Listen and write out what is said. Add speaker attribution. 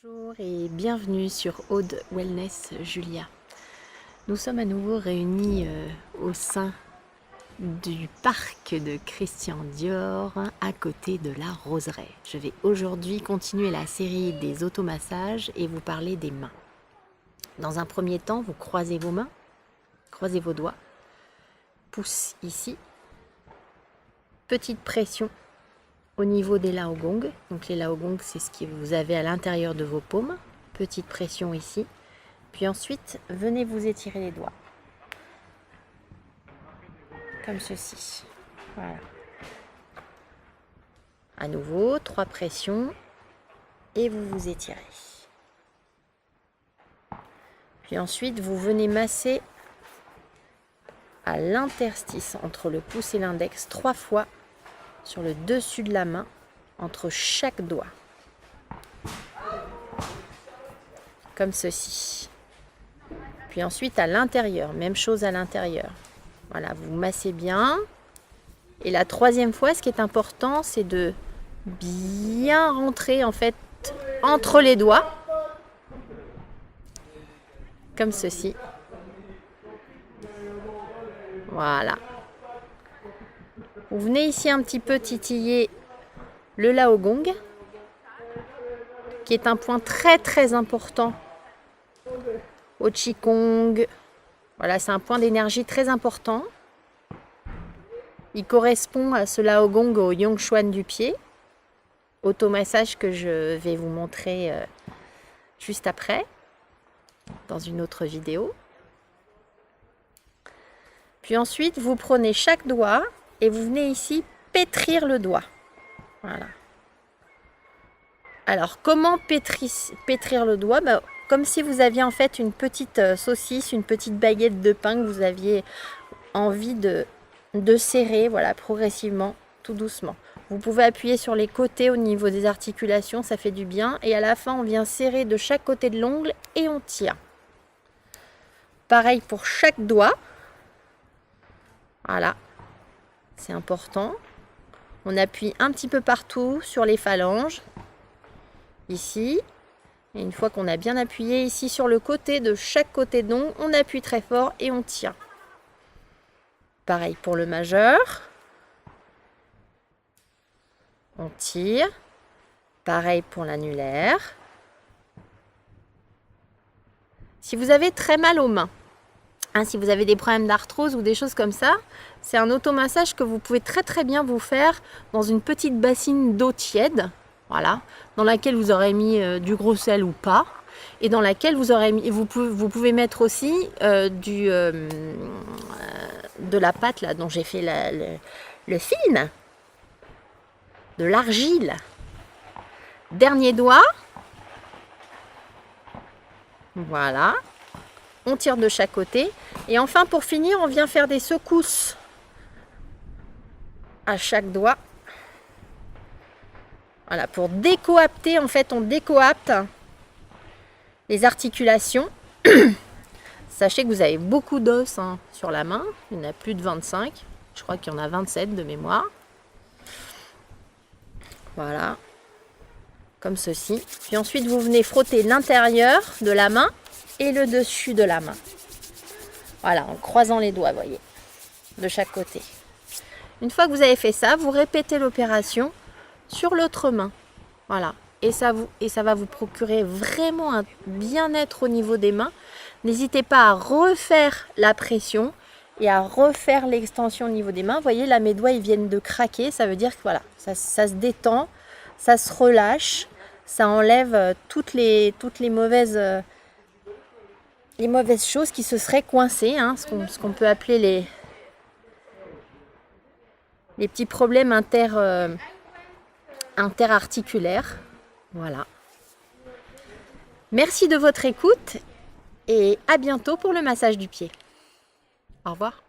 Speaker 1: Bonjour et bienvenue sur Aude Wellness Julia. Nous sommes à nouveau réunis au sein du parc de Christian Dior à côté de la Roseraie. Je vais aujourd'hui continuer la série des automassages et vous parler des mains. Dans un premier temps, vous croisez vos mains, croisez vos doigts, pouce ici, petite pression au niveau des laogong. Donc les laogong, c'est ce que vous avez à l'intérieur de vos paumes. Petite pression ici. Puis ensuite, venez vous étirer les doigts. Comme ceci. Voilà. À nouveau, 3 pressions. Et vous vous étirez. Puis ensuite, vous venez masser à l'interstice entre le pouce et l'index 3 fois sur le dessus de la main, entre chaque doigt. Comme ceci. Puis ensuite à l'intérieur, même chose à l'intérieur. Voilà, vous massez bien. Et la troisième fois, ce qui est important, c'est de bien rentrer en fait entre les doigts. Comme ceci. Voilà. Vous venez ici un petit peu titiller le laogong, qui est un point très important au Qigong. Voilà, c'est un point d'énergie très important. Il correspond à ce laogong au Yongquan du pied, automassage que je vais vous montrer juste après, dans une autre vidéo. Puis ensuite, vous prenez chaque doigt et vous venez ici pétrir le doigt. Voilà. Alors, comment pétrir le doigt? Comme si vous aviez en fait une petite saucisse, une petite baguette de pain que vous aviez envie de serrer, voilà, progressivement, tout doucement. Vous pouvez appuyer sur les côtés au niveau des articulations, ça fait du bien. Et à la fin, on vient serrer de chaque côté de l'ongle et on tire. Pareil pour chaque doigt. Voilà. C'est important. On appuie un petit peu partout sur les phalanges. Ici. Et une fois qu'on a bien appuyé ici sur le côté de chaque côté d'ongle, on appuie très fort et on tire. Pareil pour le majeur. On tire. Pareil pour l'annulaire. Si vous avez très mal aux mains, si vous avez des problèmes d'arthrose ou des choses comme ça, c'est un automassage que vous pouvez très bien vous faire dans une petite bassine d'eau tiède, voilà, dans laquelle vous aurez mis du gros sel ou pas, et dans laquelle vous aurez mis, vous pouvez mettre aussi de la pâte là dont j'ai fait le film, de l'argile. Dernier doigt, voilà. On tire de chaque côté. Et enfin, pour finir, on vient faire des secousses à chaque doigt. Voilà, pour décoapter, en fait, on décoapte les articulations. Sachez que vous avez beaucoup d'os sur la main. Il y en a plus de 25. Je crois qu'il y en a 27 de mémoire. Voilà. Comme ceci. Puis ensuite, vous venez frotter l'intérieur de la main et le dessus de la main. Voilà, en croisant les doigts, vous voyez, de chaque côté. Une fois que vous avez fait ça, vous répétez l'opération sur l'autre main. Voilà, et ça va vous procurer vraiment un bien-être au niveau des mains. N'hésitez pas à refaire la pression et à refaire l'extension au niveau des mains. Vous voyez, là, mes doigts, ils viennent de craquer. Ça veut dire que voilà, ça se détend, ça se relâche, ça enlève toutes les mauvaises... les mauvaises choses qui se seraient coincées, ce qu'on peut appeler les petits problèmes interarticulaires. Voilà. Merci de votre écoute et à bientôt pour le massage du pied. Au revoir.